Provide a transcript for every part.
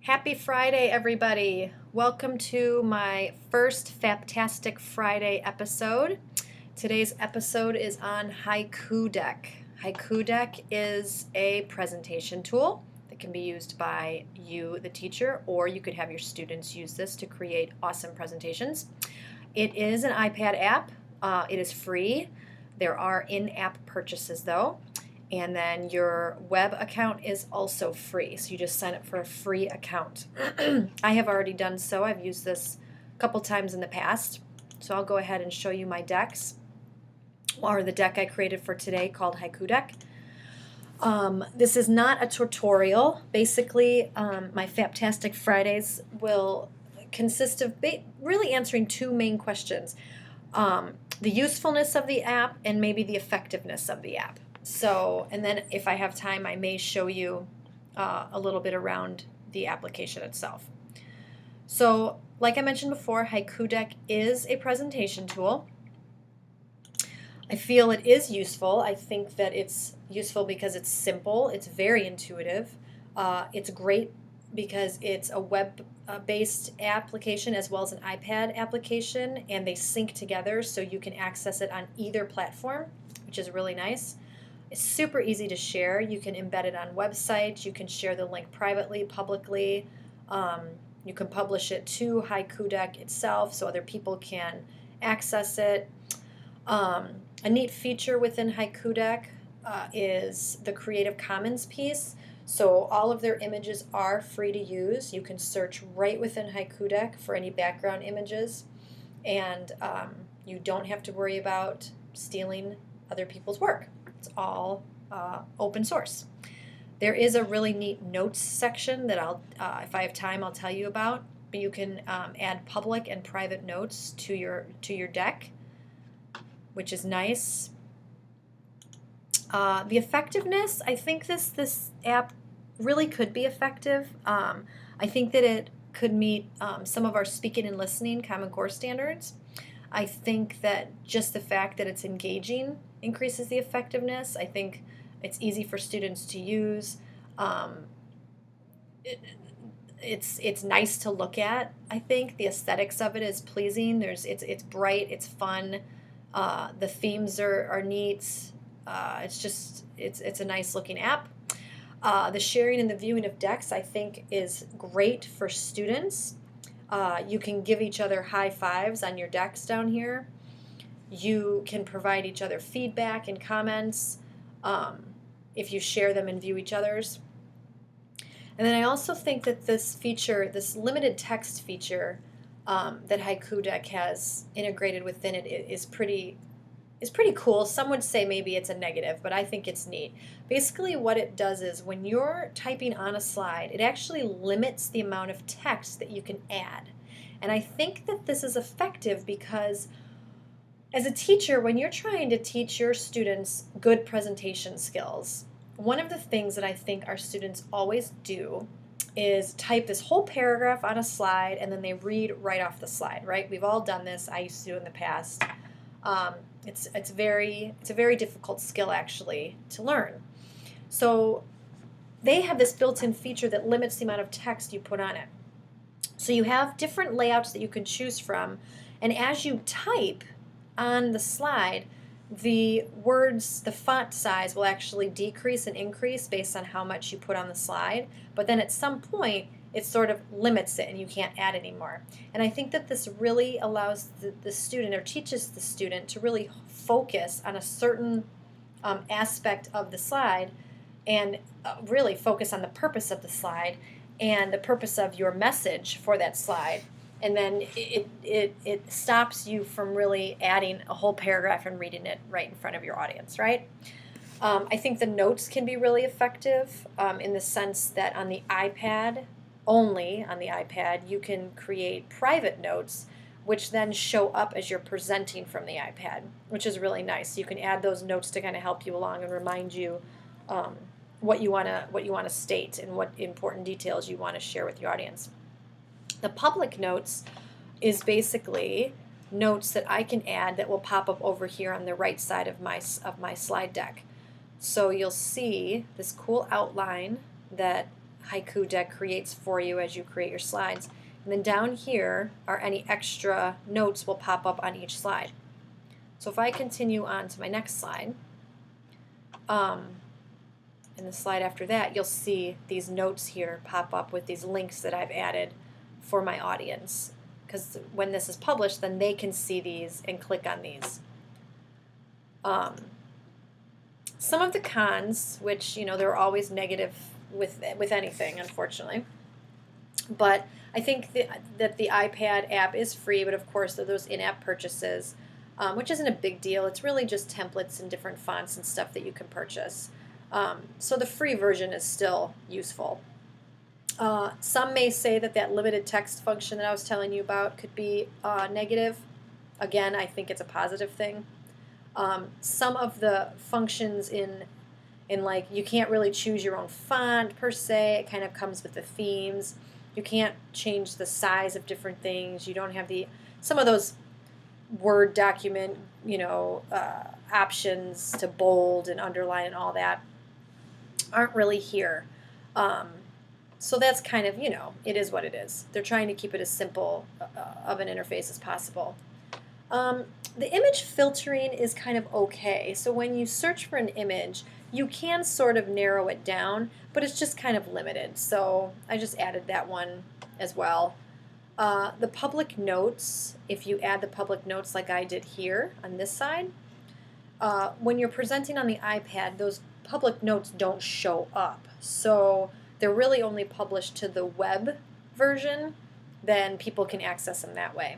Happy Friday, everybody. Welcome to my first fAPPtastic Friday episode. Today's episode is on Haiku Deck. Haiku Deck is a presentation tool that can be used by you, the teacher, or you could have your students use this to create awesome presentations. It is an iPad app. It is free. There are in-app purchases, though. And then your web account is also free. So you just sign up for a free account. I have already done so. I've used this a couple times in the past. So I'll go ahead and show you my decks, or the deck I created for today called Haiku Deck. This is not a tutorial. Basically, my fAPPtastic Fridays will consist of really answering two main questions. The usefulness of the app and maybe the effectiveness of the app. So, and then if I have time, I may show you a little bit around the application itself. So, like I mentioned before, Haiku Deck is a presentation tool. I feel it is useful. I think that it's useful because it's simple, it's very intuitive, it's great because it's a web-based application as well as an iPad application, and they sync together so you can access it on either platform, which is really nice. It's super easy to share. You can embed it on websites. You can share the link privately, publicly. You can publish it to Haiku Deck itself so other people can access it. A neat feature within Haiku Deck is the Creative Commons piece. So all of their images are free to use. You can search right within Haiku Deck for any background images, and you don't have to worry about stealing other people's work. It's all open source. There is a really neat notes section that if I have time, I'll tell you about. But you can add public and private notes to your deck, which is nice. The effectiveness, I think this app really could be effective. I think that it could meet some of our speaking and listening Common Core standards. I think that just the fact that it's engaging increases the effectiveness. I think it's easy for students to use. It's nice to look at. I think the aesthetics of it is pleasing. It's bright. It's fun. The themes are neat. It's a nice looking app. The sharing and the viewing of decks, I think, is great for students. You can give each other high fives on your decks down here. You can provide each other feedback and comments if you share them and view each other's. And then I also think that this feature, this limited text feature that Haiku Deck has integrated within it is pretty cool. Some would say maybe it's a negative, but I think it's neat. Basically what it does is when you're typing on a slide, it actually limits the amount of text that you can add. And I think that this is effective because as a teacher, when you're trying to teach your students good presentation skills, one of the things that I think our students always do is type this whole paragraph on a slide and then they read right off the slide, right? We've all done this. I used to do it in the past. It's a very difficult skill actually to learn. So they have this built-in feature that limits the amount of text you put on it. So you have different layouts that you can choose from, and as you type on the slide, the words, the font size will actually decrease and increase based on how much you put on the slide, but then at some point it sort of limits it and you can't add anymore. And I think that this really allows the student, or teaches the student, to really focus on a certain aspect of the slide and really focus on the purpose of the slide and the purpose of your message for that slide. And then it stops you from really adding a whole paragraph and reading it right in front of your audience, right? I think the notes can be really effective in the sense that on the iPad, only on the iPad, you can create private notes which then show up as you're presenting from the iPad, which is really nice. You can add those notes to kind of help you along and remind you what you want to state and what important details you want to share with your audience. The public notes is basically notes that I can add that will pop up over here on the right side of my slide deck. So you'll see this cool outline that Haiku Deck creates for you as you create your slides. And then down here are any extra notes will pop up on each slide. So if I continue on to my next slide, in the slide after that, you'll see these notes here pop up with these links that I've added for my audience. Because when this is published, then they can see these and click on these. Some of the cons, which, there are always negative with anything, unfortunately. But I think that the iPad app is free, but of course there are those in-app purchases, which isn't a big deal. It's really just templates and different fonts and stuff that you can purchase. So the free version is still useful. Some may say that limited text function that I was telling you about could be negative. Again, I think it's a positive thing. Some of the functions in like, you can't really choose your own font per se. It kind of comes with the themes. You can't change the size of different things. You don't have some of those Word document, options to bold and underline and all that aren't really here. So that's kind of, it is what it is. They're trying to keep it as simple of an interface as possible. The image filtering is kind of okay. So when you search for an image, you can sort of narrow it down, but it's just kind of limited. So I just added that one as well. The public notes, if you add the public notes like I did here on this side, when you're presenting on the iPad, those public notes don't show up. So they're really only published to the web version, then people can access them that way.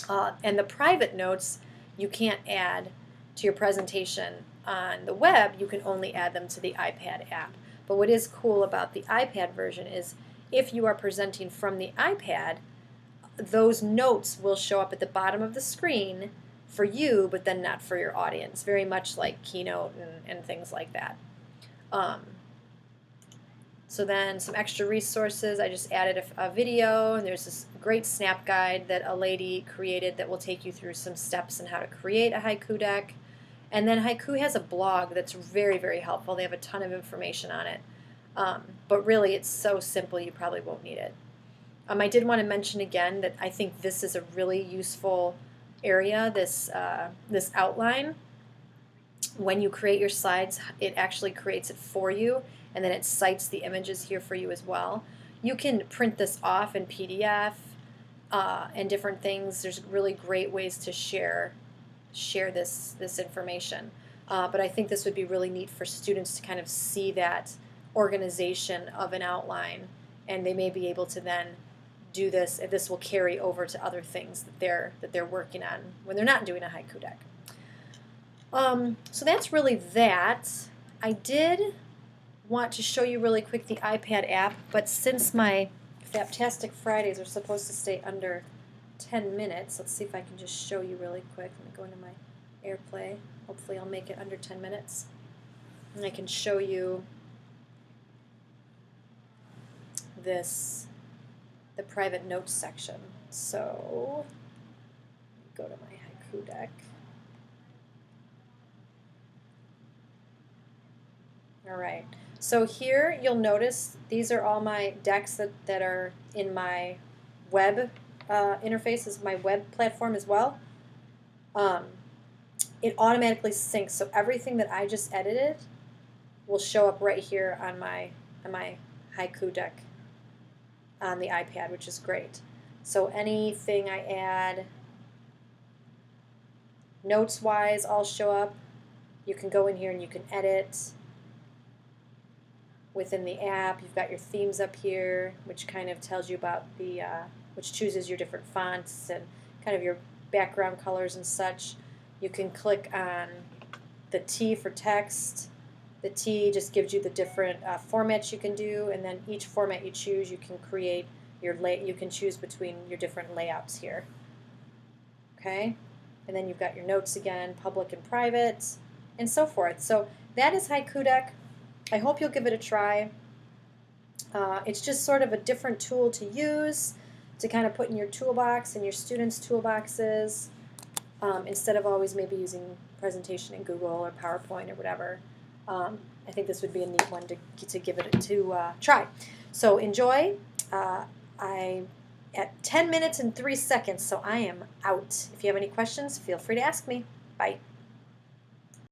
And the private notes you can't add to your presentation on the web, you can only add them to the iPad app. But what is cool about the iPad version is if you are presenting from the iPad, those notes will show up at the bottom of the screen for you, but then not for your audience, very much like Keynote and things like that. So then some extra resources. I just added a video, and there's this great snap guide that a lady created that will take you through some steps on how to create a haiku deck. And then Haiku has a blog that's very, very helpful. They have a ton of information on it. But really, it's so simple you probably won't need it. I did want to mention again that I think this is a really useful area, this outline. When you create your slides, it actually creates it for you, and then it cites the images here for you as well. You can print this off in PDF and different things. There's really great ways to share this information. But I think this would be really neat for students to kind of see that organization of an outline, and they may be able to then do this, and this will carry over to other things that they're working on when they're not doing a haiku deck. So that's really that. I did want to show you really quick the iPad app, but since my fAPPtastic Fridays are supposed to stay under 10 minutes, let's see if I can just show you really quick. Let me go into my AirPlay. Hopefully I'll make it under 10 minutes. And I can show you the private notes section. So go to my haiku deck. All right. So here you'll notice these are all my decks that are in my web interface, is my web platform as well. It automatically syncs, so everything that I just edited will show up right here on my haiku deck on the iPad, which is great. So anything I add notes-wise all show up. You can go in here and you can edit within the app. You've got your themes up here, which kind of tells you about which chooses your different fonts and kind of your background colors and such. You can click on the T for text. The T just gives you the different formats you can do, and then each format you choose, you can create you can choose between your different layouts here. Okay, and then you've got your notes again, public and private, and so forth. So that is Haiku Deck. I hope you'll give it a try. It's just sort of a different tool to use to kind of put in your toolbox and your students' toolboxes instead of always maybe using presentation in Google or PowerPoint or whatever. I think this would be a neat one to give it to try. So enjoy. I'm at 10 minutes and 3 seconds, so I am out. If you have any questions, feel free to ask me. Bye.